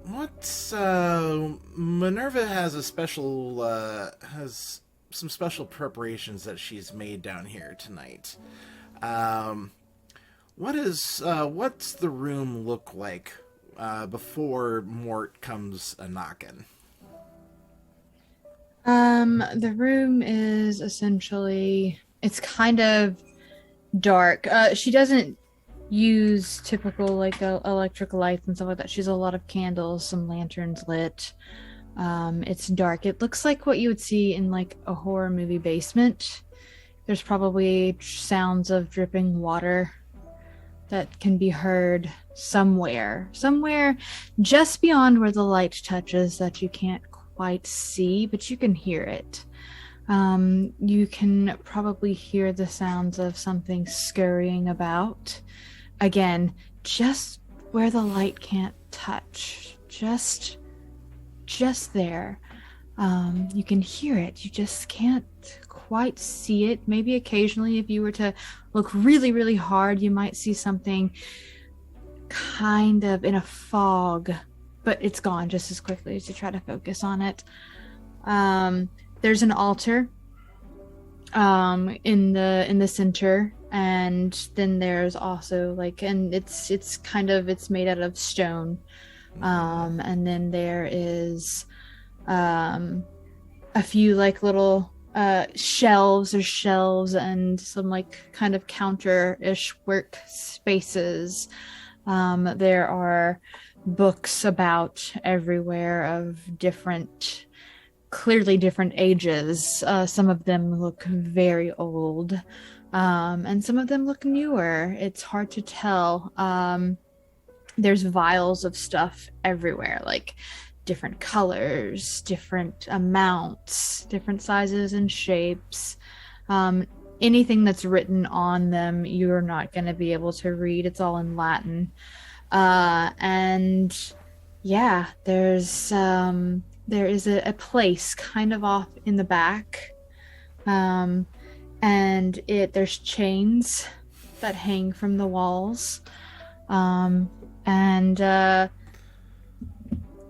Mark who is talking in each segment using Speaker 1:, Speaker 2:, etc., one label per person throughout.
Speaker 1: What's Minerva has has some special preparations that she's made down here tonight. Um, what's the room look like before Mort comes a knocking?
Speaker 2: The room is essentially it's kind of dark. She doesn't use typical like electric lights and stuff like that. She's a lot of candles, some lanterns lit. It's dark. It looks like what you would see in like a horror movie basement. There's probably sounds of dripping water that can be heard somewhere just beyond where the light touches that you can't quite see, but you can hear it. You can probably hear the sounds of something scurrying about. Again, just where the light can't touch. Just there. You can hear it. You just can't quite see it. Maybe occasionally, if you were to look really, really hard, you might see something kind of in a fog, but it's gone just as quickly as you try to focus on it. There's an altar in the center, and then there's also like, and it's kind of it's made out of stone. And then there is a few like little shelves and some like kind of counter-ish work spaces. There are books about everywhere of clearly different ages. Some of them look very old, and some of them look newer. It's hard to tell. There's vials of stuff everywhere, like different colors, different amounts, different sizes and shapes. Anything that's written on them, you're not going to be able to read. It's all in Latin. And yeah, there is a place kind of off in the back, and there's chains that hang from the walls, and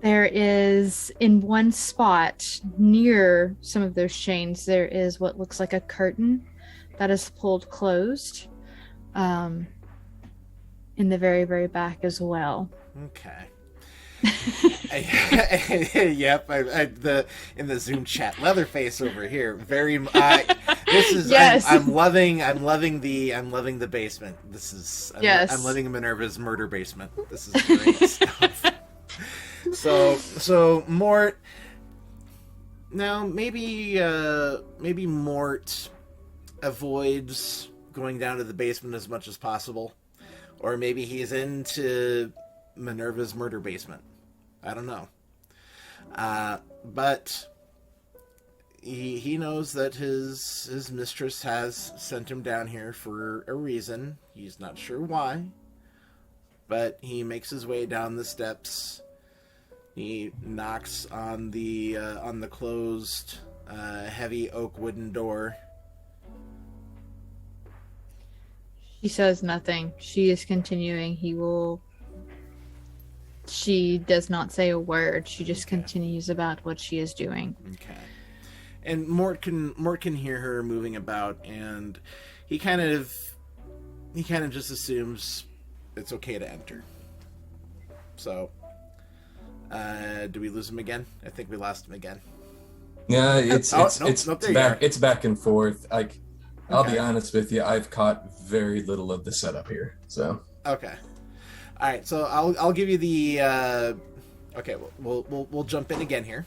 Speaker 2: there is in one spot near some of those chains there is what looks like a curtain that is pulled closed, in the very very back as well.
Speaker 1: Okay. Yep. The in the Zoom chat, Leatherface over here. Very. This is.
Speaker 2: Yes.
Speaker 1: I'm loving the basement. This is.
Speaker 2: Yes.
Speaker 1: I'm loving Minerva's murder basement. This is great stuff. So Mort. Now maybe Mort avoids going down to the basement as much as possible, or maybe he's into Minerva's murder basement. I don't know. But he knows that his mistress has sent him down here for a reason. He's not sure why. But he makes his way down the steps. He knocks on the closed heavy oak wooden door.
Speaker 2: She says nothing. She is continuing. She does not say a word. She just continues about what she is doing.
Speaker 1: Okay. And Mort can hear her moving about, and he kind of just assumes it's okay to enter. So, do we lose him again? I think we lost him again.
Speaker 3: Yeah,
Speaker 1: Nope,
Speaker 3: it's back and forth. Like, I'll
Speaker 1: Okay.
Speaker 3: be honest with you, I've caught very little of the setup here. So
Speaker 1: Okay. All right. So I'll give you the. Okay, we'll jump in again here.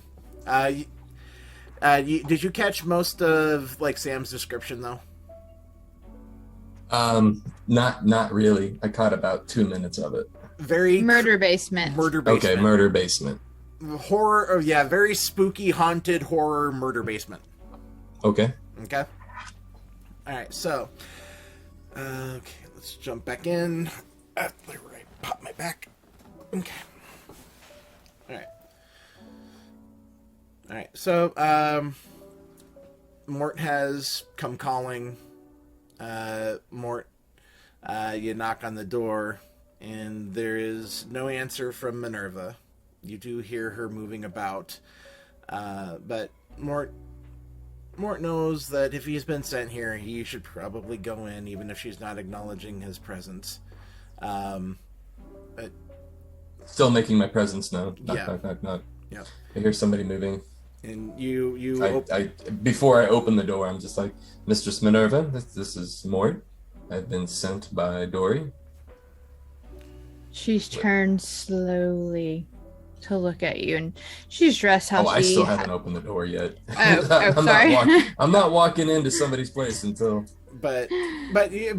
Speaker 1: Did you catch most of like Sam's description though?
Speaker 3: not really. I caught about 2 minutes of it.
Speaker 1: Very
Speaker 2: Murder basement.
Speaker 1: murder basement.
Speaker 3: Okay, murder basement.
Speaker 1: Horror. Oh yeah, very spooky, haunted horror murder basement.
Speaker 3: Okay.
Speaker 1: Okay. All right. So, okay, let's jump back in. Let me pop my back. Okay. All right. All right. So, Mort has come calling. Mort, you knock on the door, and there is no answer from Minerva. You do hear her moving about, but Mort knows that if he's been sent here, he should probably go in, even if she's not acknowledging his presence. But
Speaker 3: Still making my presence known. Knock,
Speaker 1: Yeah.
Speaker 3: knock, knock, knock.
Speaker 1: Yeah.
Speaker 3: I hear somebody moving.
Speaker 1: And you
Speaker 3: Before I open the door, I'm just like, Mistress Minerva, this is Mort. I've been sent by Dory.
Speaker 2: She's turned slowly to look at you, and she's dressed how
Speaker 3: I
Speaker 2: she.
Speaker 3: still haven't opened the door yet.
Speaker 2: Oh, sorry.
Speaker 3: I'm not walking into somebody's place until
Speaker 1: but you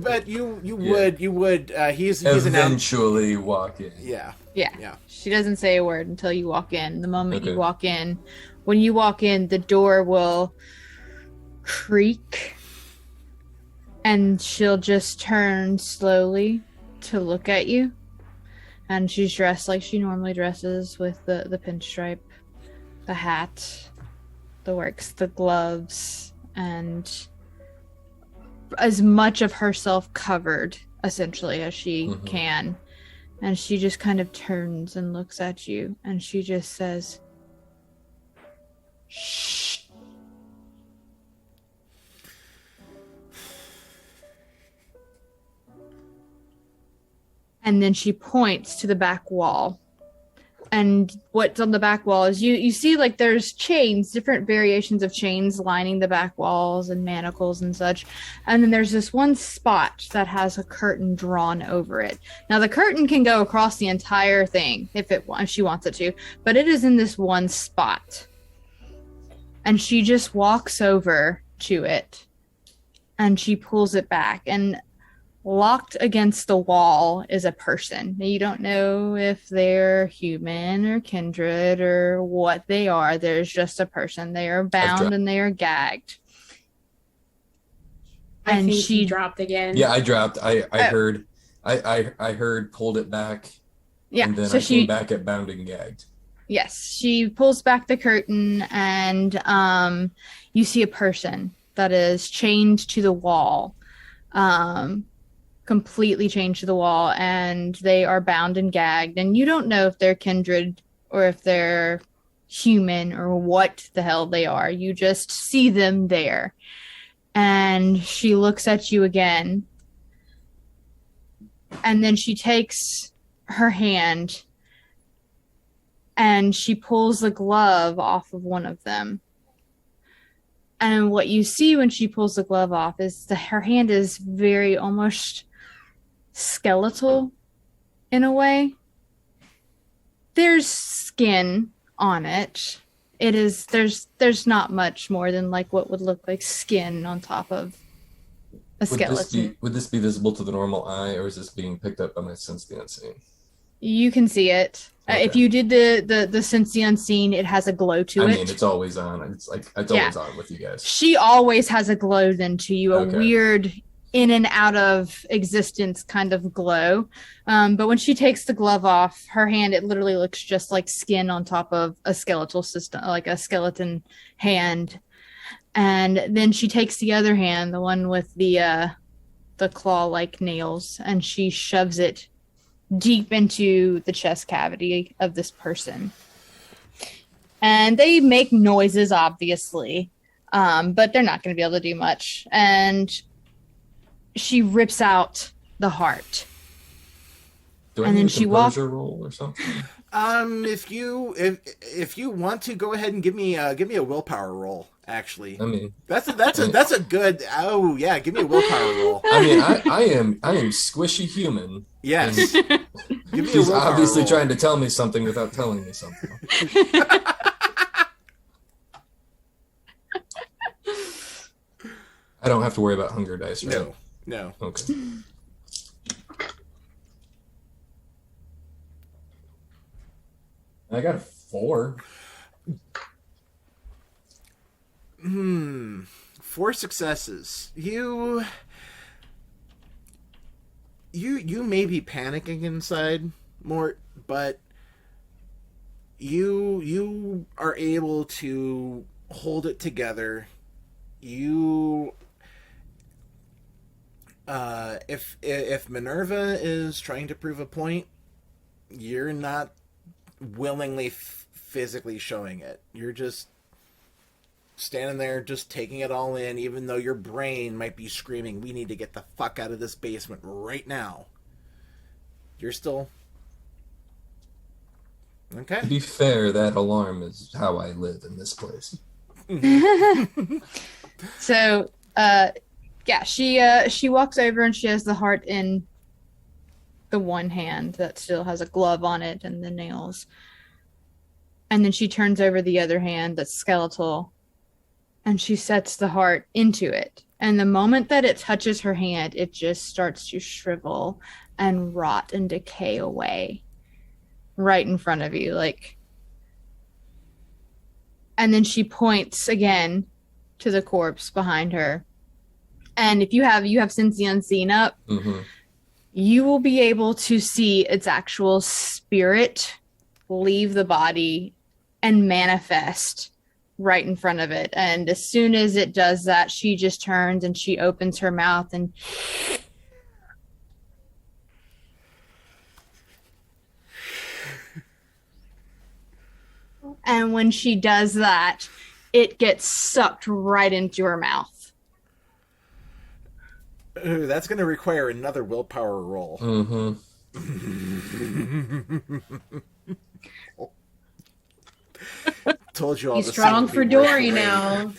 Speaker 1: would he's
Speaker 3: eventually walk in.
Speaker 1: Yeah.
Speaker 2: Yeah. She doesn't say a word until you walk in. The moment
Speaker 3: Okay.
Speaker 2: you walk in, when you walk in, the door will creak, and she'll just turn slowly to look at you. And she's dressed like she normally dresses, with the pinstripe, the hat, the works, the gloves, and as much of herself covered, essentially, as she can. And she just kind of turns and looks at you, and she just says, "Shh." And then she points to the back wall. And what's on the back wall is you see, like, there's chains, different variations of chains lining the back walls and manacles and such. And then there's this one spot that has a curtain drawn over it. Now, the curtain can go across the entire thing if she wants it to, but it is in this one spot. And she just walks over to it, and she pulls it back, and locked against the wall is a person. Now, you don't know if they're human or kindred or what they are. There's just a person. They are bound and they are gagged.
Speaker 4: I think she dropped again.
Speaker 3: Yeah, I dropped. I heard. I heard pulled it back.
Speaker 2: Yeah.
Speaker 3: And then
Speaker 2: So
Speaker 3: I came back at bound and gagged.
Speaker 2: Yes, she pulls back the curtain, and you see a person that is chained to the wall. Completely chained to the wall, and they are bound and gagged, and you don't know if they're kindred or if they're human or what the hell they are. You just see them there. And she looks at you again, and then she takes her hand and she pulls the glove off of one of them. And what you see when she pulls the glove off is that her hand is very almost skeletal in a way. There's skin on it. There's not much more than like what would look like skin on top of a skeleton.
Speaker 3: Would this be visible to the normal eye, or is this being picked up by my sense the unseen?
Speaker 2: You can see it.
Speaker 3: Okay.
Speaker 2: If you did the sense the unseen, it has a glow to it.
Speaker 3: I mean, it's always on. It's always on with you guys.
Speaker 2: She always has a glow then to you, a
Speaker 3: Okay.
Speaker 2: weird in and out of existence kind of glow. But when she takes the glove off, her hand, it literally looks just like skin on top of a skeletal system, like a skeleton hand. And then she takes the other hand, the one with the claw-like nails, and she shoves it deep into the chest cavity of this person. And they make noises, obviously, but they're not going to be able to do much. And she rips out the heart.
Speaker 3: Do I
Speaker 2: And
Speaker 3: need
Speaker 2: then
Speaker 3: a
Speaker 2: she walks.
Speaker 3: composure roll or something?
Speaker 1: If you want to, go ahead and give me a willpower roll. Actually,
Speaker 3: I mean,
Speaker 1: that's a good. Oh yeah, give me a willpower roll.
Speaker 3: I mean, I am squishy human.
Speaker 1: Yes, give me a
Speaker 3: She's
Speaker 1: willpower
Speaker 3: obviously
Speaker 1: roll.
Speaker 3: trying to tell me something without telling me something. I don't have to worry about hunger dice, right?
Speaker 1: No.
Speaker 3: Okay. I got a 4.
Speaker 1: 4 successes. You may be panicking inside, Mort, but you are able to hold it together. You if Minerva is trying to prove a point, you're not willingly physically showing it. You're just standing there just taking it all in, even though your brain might be screaming, we need to get the fuck out of this basement right now. You're still... Okay.
Speaker 3: To be fair, that alarm is how I live in this place.
Speaker 2: So, yeah, she walks over and she has the heart in the one hand that still has a glove on it and the nails. And then she turns over the other hand that's skeletal and she sets the heart into it. And the moment that it touches her hand, it just starts to shrivel and rot and decay away right in front of you. Like, and then she points again to the corpse behind her. And if you have Sense the Unseen up, you will be able to see its actual spirit leave the body and manifest right in front of it. And as soon as it does that, she just turns and she opens her mouth and when she does that, it gets sucked right into her mouth.
Speaker 1: Ooh, that's going to require another willpower roll. Told you all.
Speaker 4: He's strong for Dory now.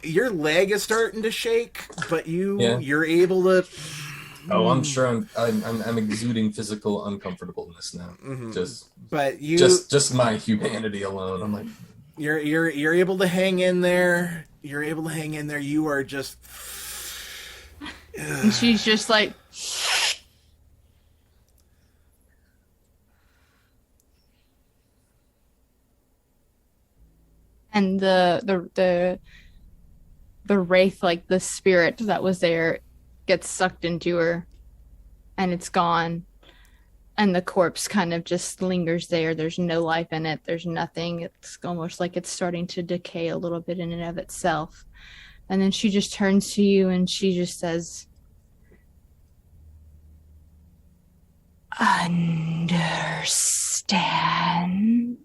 Speaker 1: Your leg is starting to shake, but you're able to.
Speaker 3: Oh, I'm sure I'm exuding physical uncomfortableness now. Just my humanity alone. I'm like,
Speaker 1: you're able to hang in there. You're able to hang in there. You are just.
Speaker 2: And she's just like. And the wraith, like the spirit that was there, gets sucked into her, and it's gone. And the corpse kind of just lingers there. There's no life in it. There's nothing. It's almost like it's starting to decay a little bit in and of itself. And then she just turns to you and she just says, "Understand?"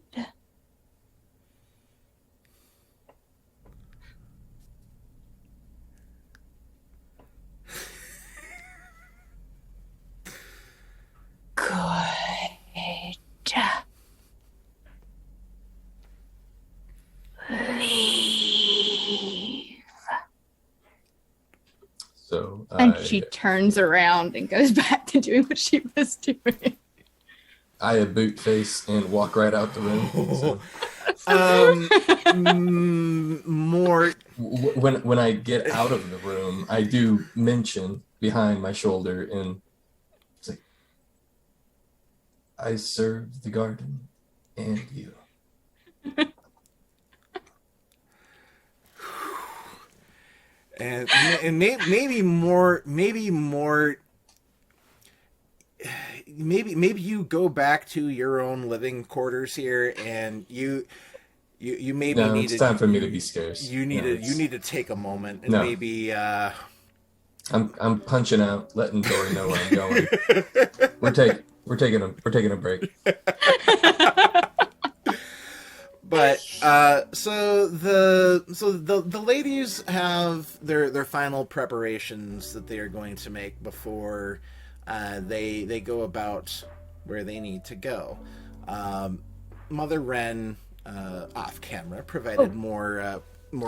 Speaker 2: Good. Leave.
Speaker 3: So
Speaker 2: and she turns around and goes back to doing what she was doing.
Speaker 3: I a boot face and walk right out the room.
Speaker 1: More
Speaker 3: when I get out of the room, I do mention behind my shoulder and it's like, I served the garden and you.
Speaker 1: and maybe you go back to your own living quarters here, and you maybe
Speaker 3: no,
Speaker 1: need
Speaker 3: it's time for me to be scarce.
Speaker 1: You need to take a moment and maybe.
Speaker 3: I'm punching out, letting Dory know where I'm going. We're taking a break.
Speaker 1: But so the ladies have their final preparations that they are going to make before they go about where they need to go. Mother Wren off camera provided more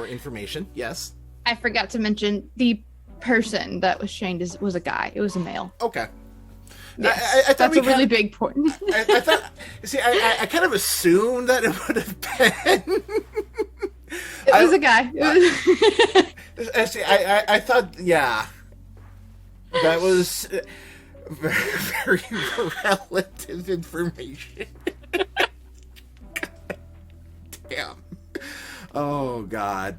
Speaker 1: information. Yes,
Speaker 2: I forgot to mention the person that was chained was a guy. It was a male.
Speaker 1: Okay.
Speaker 2: Yes,
Speaker 1: I thought
Speaker 2: that's a really big point.
Speaker 1: I thought. See, I kind of assumed that it would have been.
Speaker 2: It was a guy.
Speaker 1: I thought, yeah, that was very relative information. Damn. Oh God.